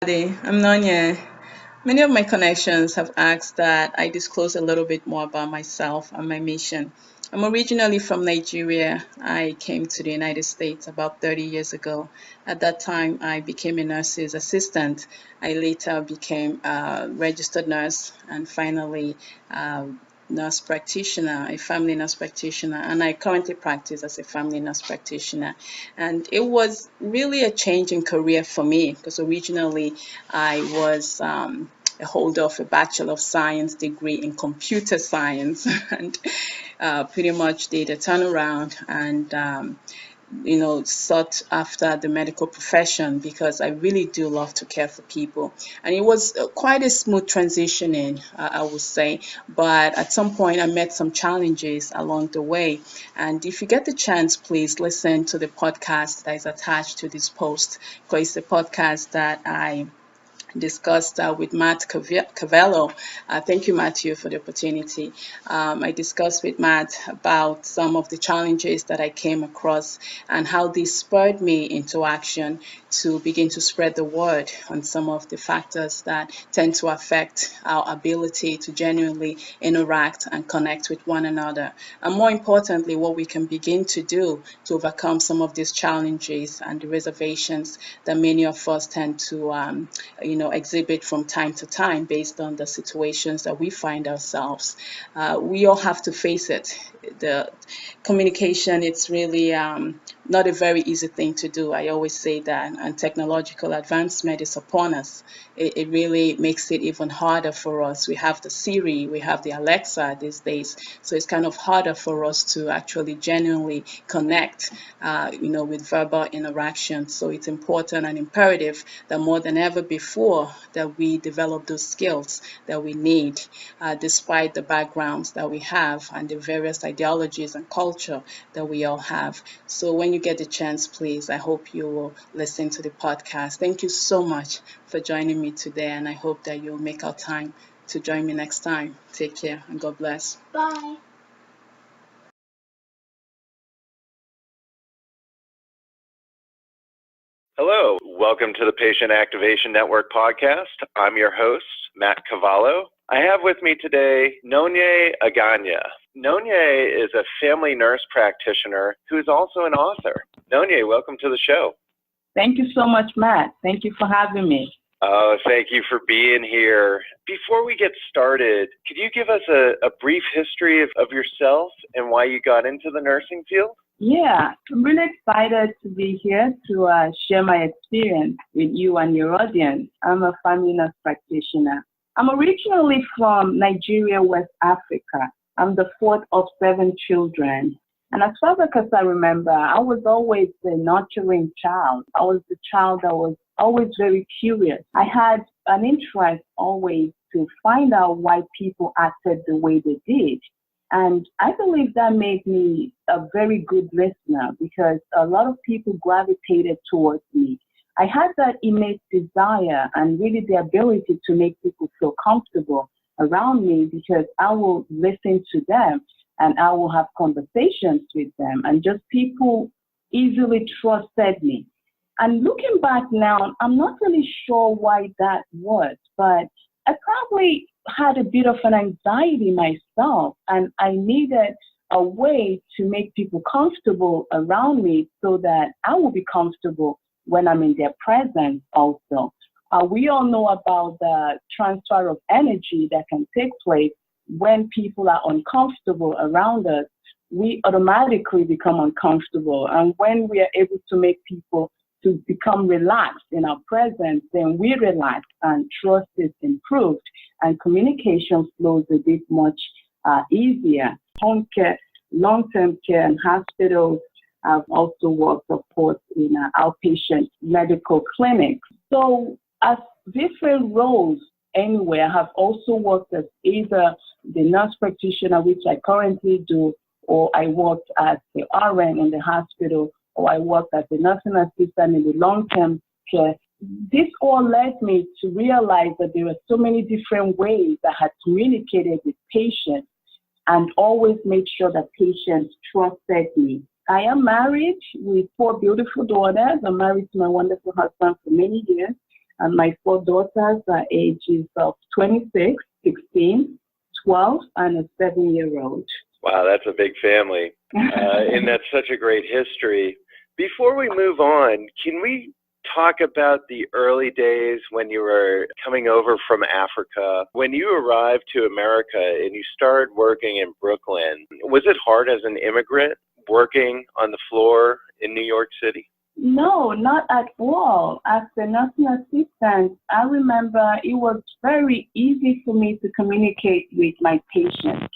I'm Nonya. Many of my connections have asked that I disclose a little bit more about myself and my mission. I'm originally from Nigeria. I came to the United States about 30 years ago. At that time, I became a nurse's assistant. I later became a registered nurse and finally a nurse practitioner, a family nurse practitioner, and I currently practice as a family nurse practitioner. And it was really a change in career for me because originally I was a holder of a Bachelor of Science degree in computer science and pretty much did a turnaround and sought after the medical profession because I really do love to care for people. And it was quite a smooth transitioning, I would say. But at some point, I met some challenges along the way. And if you get the chance, please listen to the podcast that is attached to this post, because it's a podcast that I discussed with Matt Cavello. Thank you, Matthew, for the opportunity. I discussed with Matt about some of the challenges that I came across and how this spurred me into action to begin to spread the word on some of the factors that tend to affect our ability to genuinely interact and connect with one another. And more importantly, what we can begin to do to overcome some of these challenges and the reservations that many of us tend to exhibit from time to time based on the situations that we find ourselves. We all have to face it. The communication, it's really not a very easy thing to do. I always say that, and technological advancement is upon us. It really makes it even harder for us. We have the Siri, we have the Alexa these days, so it's kind of harder for us to actually genuinely connect, with verbal interaction. So it's important and imperative that more than ever before that we develop those skills that we need, despite the backgrounds that we have and the various ideologies and culture that we all have. So when you get the chance, please, I hope you will listen to the podcast. Thank you so much for joining me today, and I hope that you'll make out time to join me next time. Take care and God bless. Bye. Hello, welcome to the Patient Activation Network podcast. I'm your host, Matt Cavallo. I have with me today Nonye Aganya. Nonye is a family nurse practitioner who is also an author. Nonye, welcome to the show. Thank you so much, Matt. Thank you for having me. Oh, thank you for being here. Before we get started, could you give us a brief history of yourself and why you got into the nursing field? Yeah, I'm really excited to be here to share my experience with you and your audience. I'm a family nurse practitioner. I'm originally from Nigeria, West Africa. I'm the fourth of 7 children. And as far back as I remember, I was always the nurturing child. I was the child that was always very curious. I had an interest always to find out why people acted the way they did. And I believe that made me a very good listener because a lot of people gravitated towards me. I had that innate desire and really the ability to make people feel comfortable around me because I will listen to them and I will have conversations with them, and just people easily trusted me. And looking back now, I'm not really sure why that was, but I probably had a bit of an anxiety myself, and I needed a way to make people comfortable around me so that I will be comfortable when I'm in their presence also. We all know about the transfer of energy that can take place when people are uncomfortable around us. We automatically become uncomfortable, and when we are able to make people to become relaxed in our presence, then we relax and trust is improved and communication flows a bit much easier. Home care, long-term care, and hospitals. I've also worked, of course, in outpatient medical clinics. So as different roles anyway, I have also worked as either the nurse practitioner, which I currently do, or I worked as the RN in the hospital, or I worked as a nursing assistant in the long-term care. This all led me to realize that there were so many different ways I had communicated with patients and always made sure that patients trusted me. I am married with 4 beautiful daughters. I'm married to my wonderful husband for many years. And my 4 daughters are ages of 26, 16, 12, and a 7-year-old. Wow, that's a big family. And that's such a great history. Before we move on, can we talk about the early days when you were coming over from Africa? When you arrived to America and you started working in Brooklyn, was it hard as an immigrant working on the floor in New York City? No, not at all. As a nursing assistant, I remember it was very easy for me to communicate with my patients.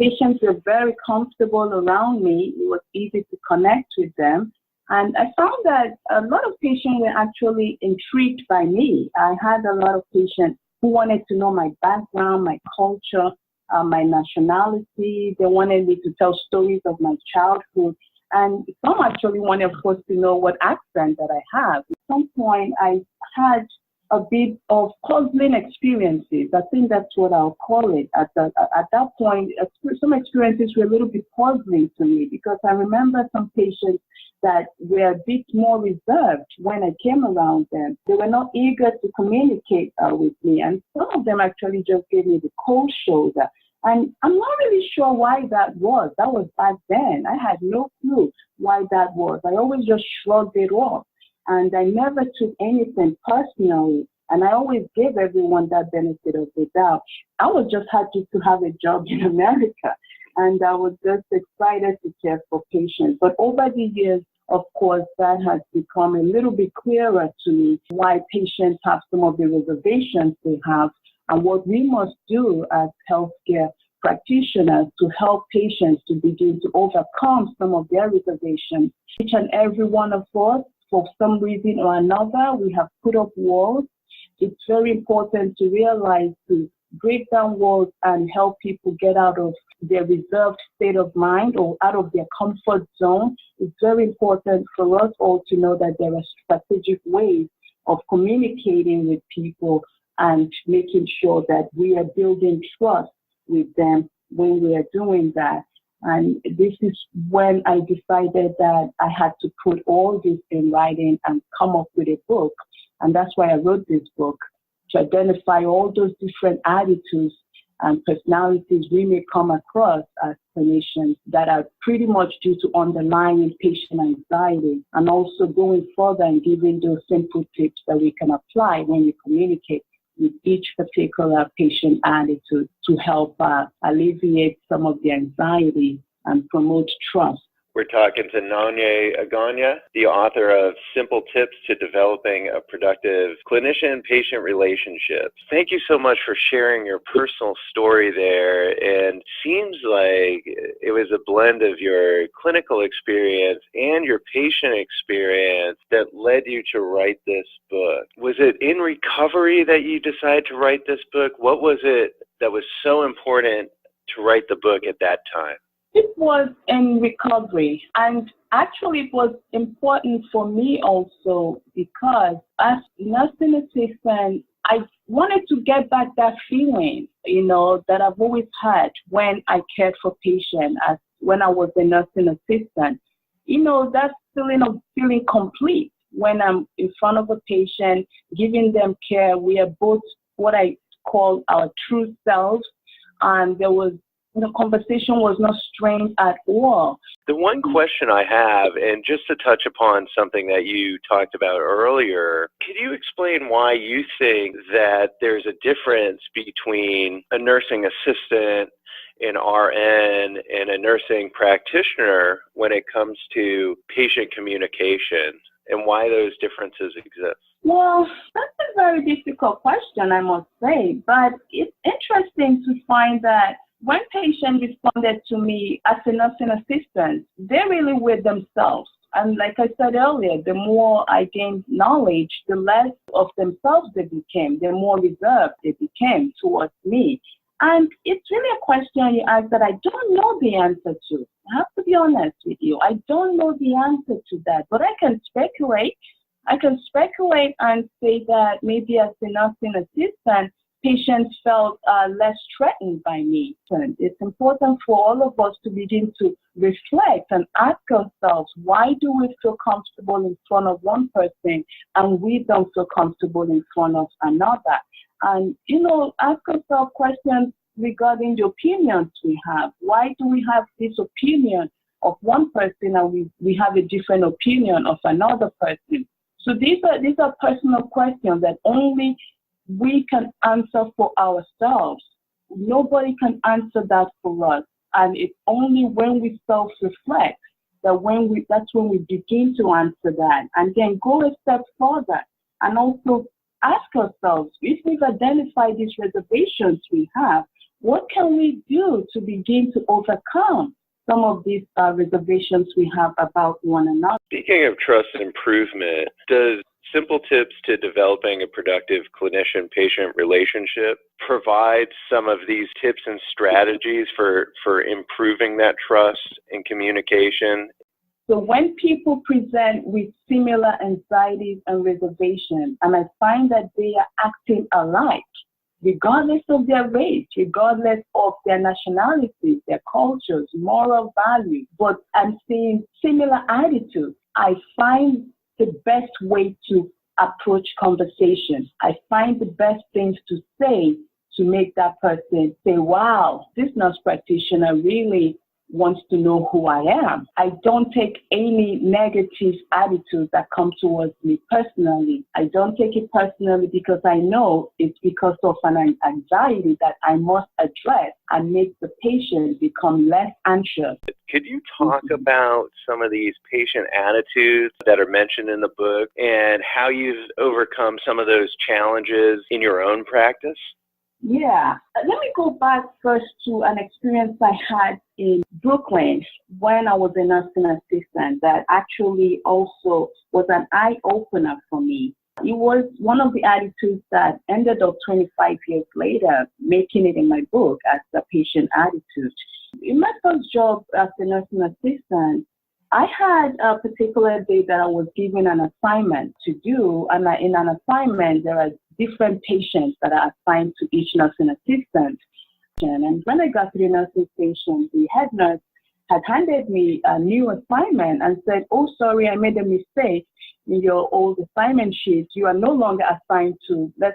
Patients were very comfortable around me. It was easy to connect with them. And I found that a lot of patients were actually intrigued by me. I had a lot of patients who wanted to know my background, my culture, my nationality. They wanted me to tell stories of my childhood. And some actually wanted, of course, to know what accent that I have. At some point, I had a bit of puzzling experiences. I think that's what I'll call it. At that point, some experiences were a little bit puzzling to me because I remember some patients that were a bit more reserved when I came around them. They were not eager to communicate with me, and some of them actually just gave me the cold shoulder. And I'm not really sure why that was. That was back then. I had no clue why that was. I always just shrugged it off. And I never took anything personally. And I always gave everyone that benefit of the doubt. I was just happy to have a job in America. And I was just excited to care for patients. But over the years, of course, that has become a little bit clearer to me why patients have some of the reservations they have and what we must do as healthcare practitioners to help patients to begin to overcome some of their reservations. Each and every one of us, for some reason or another, we have put up walls. It's very important to realize to break down walls and help people get out of their reserved state of mind or out of their comfort zone. It's very important for us all to know that there are strategic ways of communicating with people and making sure that we are building trust with them when we are doing that. And this is when I decided that I had to put all this in writing and come up with a book. And that's why I wrote this book, to identify all those different attitudes and personalities we may come across as clinicians that are pretty much due to underlying patient anxiety, and also going further and giving those simple tips that we can apply when we communicate with each particular patient attitude to help alleviate some of the anxiety and promote trust. We're talking to Nonye Aganya, the author of Simple Tips to Developing a Productive Clinician-Patient Relationship. Thank you so much for sharing your personal story there. And seems like it was a blend of your clinical experience and your patient experience that led you to write this book. Was it in recovery that you decided to write this book? What was it that was so important to write the book at that time? It was in recovery, and actually it was important for me also because as nursing assistant, I wanted to get back that feeling, that I've always had when I cared for patients as when I was a nursing assistant. That feeling of feeling complete when I'm in front of a patient, giving them care. We are both what I call our true selves, and there was the conversation was not strained at all. The one question I have, and just to touch upon something that you talked about earlier, could you explain why you think that there's a difference between a nursing assistant, an RN, and a nursing practitioner when it comes to patient communication, and why those differences exist? Well, that's a very difficult question, I must say, but it's interesting to find that when patients responded to me as a nursing assistant, they really were themselves. And like I said earlier, the more I gained knowledge, the less of themselves they became, the more reserved they became towards me. And it's really a question you ask that I don't know the answer to. I have to be honest with you. I don't know the answer to that, but I can speculate. I can speculate and say that maybe as a nursing assistant, patients felt less threatened by me. And it's important for all of us to begin to reflect and ask ourselves, why do we feel comfortable in front of one person and we don't feel comfortable in front of another? And, ask ourselves questions regarding the opinions we have. Why do we have this opinion of one person and we have a different opinion of another person? So these are personal questions that only we can answer for ourselves. Nobody can answer that for us. And it's only when we self-reflect that's when we begin to answer that. And then go a step further and also ask ourselves, if we've identified these reservations we have, what can we do to begin to overcome some of these reservations we have about one another? Speaking of trust and improvement, does Simple Tips to Developing a Productive Clinician-Patient Relationship provide some of these tips and strategies for improving that trust and communication? So when people present with similar anxieties and reservations, and I find that they are acting alike, regardless of their race, regardless of their nationalities, their cultures, moral values, but I'm seeing similar attitudes, I find the best way to approach conversation. I find the best things to say to make that person say, wow, this nurse practitioner really wants to know who I am. I don't take any negative attitudes that come towards me personally. I don't take it personally because I know it's because of an anxiety that I must address and make the patient become less anxious. Could you talk about some of these patient attitudes that are mentioned in the book and how you've overcome some of those challenges in your own practice? Yeah. Let me go back first to an experience I had in Brooklyn when I was a nursing assistant that actually also was an eye-opener for me. It was one of the attitudes that ended up 25 years later, making it in my book as the patient attitude. In my first job as a nursing assistant, I had a particular day that I was given an assignment to do, and in an assignment, there are different patients that are assigned to each nursing assistant. And when I got to the nursing station, the head nurse had handed me a new assignment and said, oh, sorry, I made a mistake in your old assignment sheet. You are no longer assigned to, let's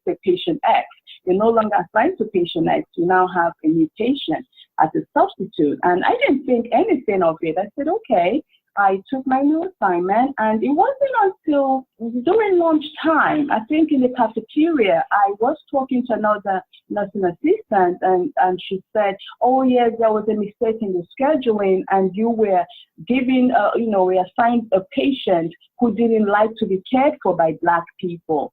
say patient X. You're no longer assigned to patient X. You now have a new patient as a substitute. And I didn't think anything of it. I said, okay. I took my new assignment, and it wasn't until during lunchtime, I think in the cafeteria, I was talking to another nursing assistant, and she said, oh, yes, there was a mistake in the scheduling, and you were given, we assigned a patient who didn't like to be cared for by Black people.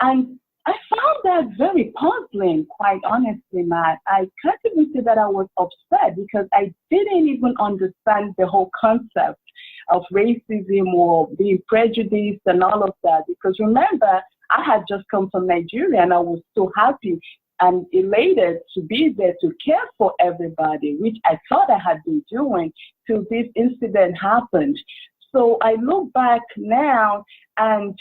And I found that very puzzling, quite honestly, Matt. I can't even say that I was upset because I didn't even understand the whole concept of racism or being prejudiced and all of that. Because remember, I had just come from Nigeria and I was so happy and elated to be there to care for everybody, which I thought I had been doing till this incident happened. So I look back now and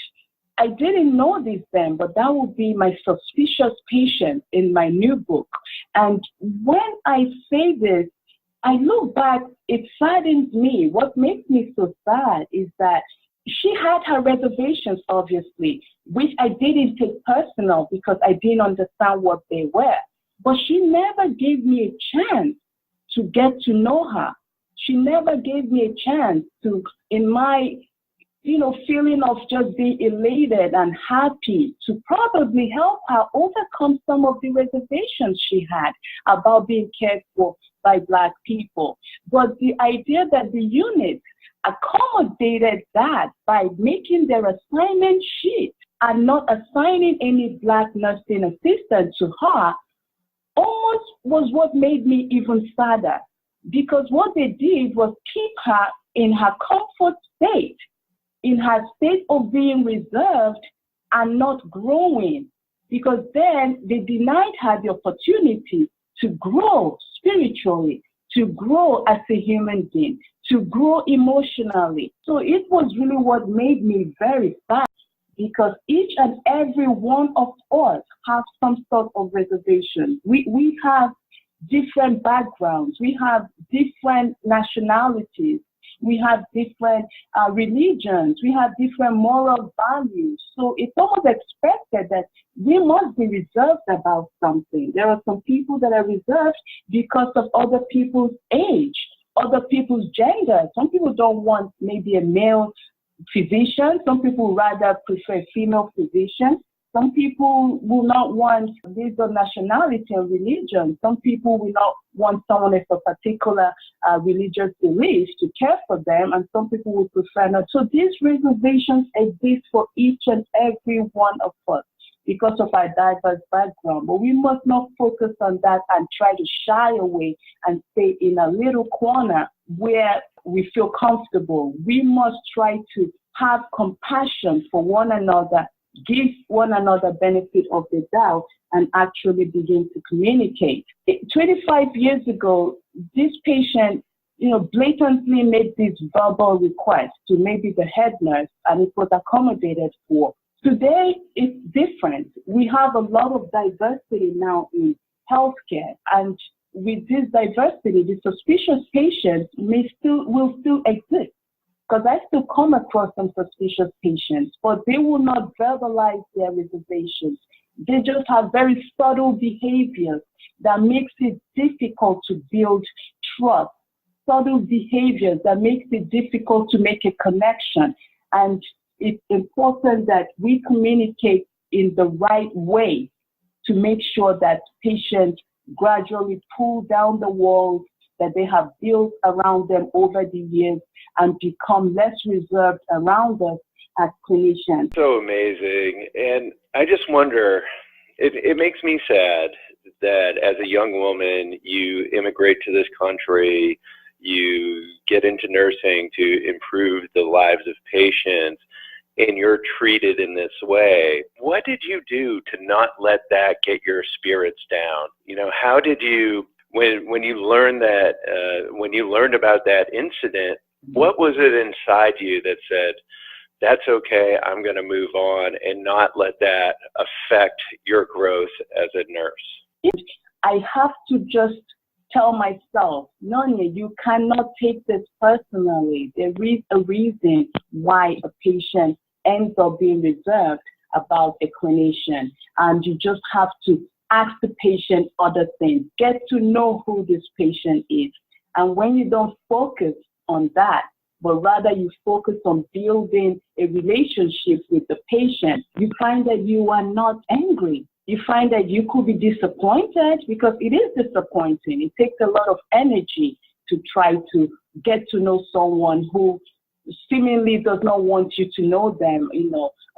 I didn't know this then, but that would be my suspicious patient in my new book. And when I say this, I look back, it saddens me. What makes me so sad is that she had her reservations, obviously, which I didn't take personal because I didn't understand what they were. But she never gave me a chance to get to know her. She never gave me a chance to, in my feeling of just being elated and happy, to probably help her overcome some of the reservations she had about being cared for by Black people. But the idea that the unit accommodated that by making their assignment sheet and not assigning any Black nursing assistant to her almost was what made me even sadder, because what they did was keep her in her comfort state, in her state of being reserved and not growing, because then they denied her the opportunity to grow spiritually, to grow as a human being, to grow emotionally. So it was really what made me very sad. because each and every one of us have some sort of reservation. We have different backgrounds. We have different nationalities. We have different religions. We have different moral values. So it's almost expected that we must be reserved about something. There are some people that are reserved because of other people's age, other people's gender. Some people don't want maybe a male physician. Some people rather prefer a female physician. Some people will not want based on nationality or religion. Some people will not want someone of a particular religious belief to care for them, and some people will prefer not. So these reservations exist for each and every one of us because of our diverse background. But we must not focus on that and try to shy away and stay in a little corner where we feel comfortable. We must try to have compassion for one another, give one another benefit of the doubt, and actually begin to communicate. 25 years ago, this patient, blatantly made this verbal request to maybe the head nurse, and it was accommodated for. Today, it's different. We have a lot of diversity now in healthcare, and with this diversity, the suspicious patients will still exist. Because I still come across some suspicious patients, but they will not verbalize their reservations. They just have very subtle behaviors that makes it difficult to build trust, subtle behaviors that makes it difficult to make a connection. And it's important that we communicate in the right way to make sure that patients gradually pull down the walls that they have built around them over the years and become less reserved around us as clinicians. So amazing. And I just wonder, it makes me sad that as a young woman, you immigrate to this country, you get into nursing to improve the lives of patients, and you're treated in this way. What did you do to not let that get your spirits down? How did you, when you learned that, when you learned about that incident, what was it inside you that said, that's okay, I'm going to move on and not let that affect your growth as a nurse? I have to just tell myself, Nonya, you cannot take this personally. There is a reason why a patient ends up being reserved about a clinician, and you just have to ask the patient other things. Get to know who this patient is. And when you don't focus on that, but rather you focus on building a relationship with the patient, you find that you are not angry. You find that you could be disappointed, because it is disappointing. It takes a lot of energy to try to get to know someone who seemingly does not want you to know them,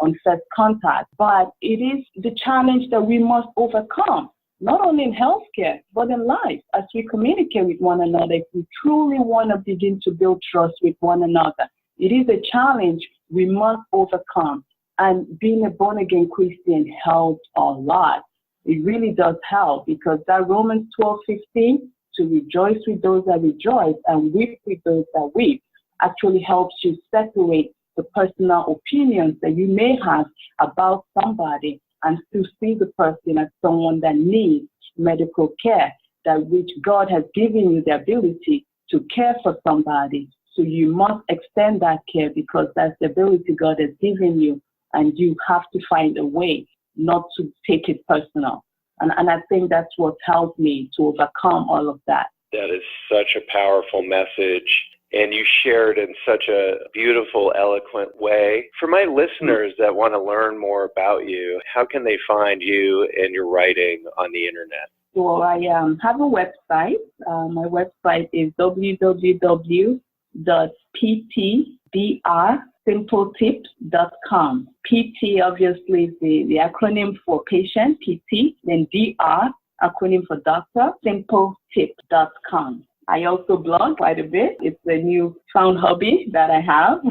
on first contact. But it is the challenge that we must overcome, not only in healthcare, but in life, as we communicate with one another. If we truly want to begin to build trust with one another, it is a challenge we must overcome. And being a born-again Christian helps a lot. It really does help, because that Romans 12:15, to rejoice with those that rejoice and weep with those that weep, actually helps you separate the personal opinions that you may have about somebody and still see the person as someone that needs medical care, that which God has given you the ability to care for somebody. So you must extend that care, because that's the ability God has given you, and you have to find a way not to take it personal. And I think that's what helped me to overcome all of that. That is such a powerful message. And you shared in such a beautiful, eloquent way. For my listeners that want to learn more about you, how can they find you and your writing on the internet? So I have a website. My website is www.ptdrsimpletips.com. PT obviously is the acronym for patient, PT, then DR, acronym for doctor, simpletips.com. I also blog quite a bit. It's a new found hobby that I have.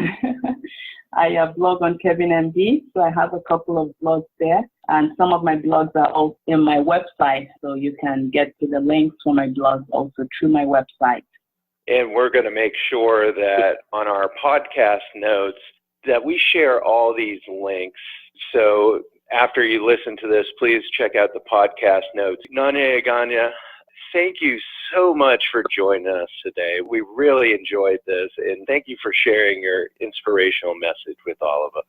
I blog on Kevin MD, so I have a couple of blogs there. And some of my blogs are also in my website, so you can get to the links for my blogs also through my website. And we're going to make sure that on our podcast notes, that we share all these links. So after you listen to this, please check out the podcast notes. Nonye Aganya, thank you so much for joining us today. We really enjoyed this, and thank you for sharing your inspirational message with all of us.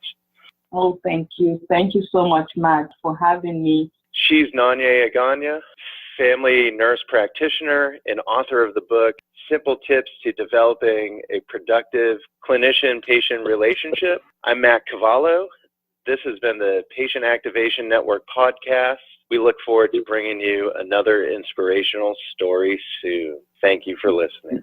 Oh, thank you. Thank you so much, Matt, for having me. She's Nonye Aganya, family nurse practitioner and author of the book, Simple Tips to Developing a Productive Clinician-Patient Relationship. I'm Matt Cavallo. This has been the Patient Activation Network podcast. We look forward to bringing you another inspirational story soon. Thank you for listening.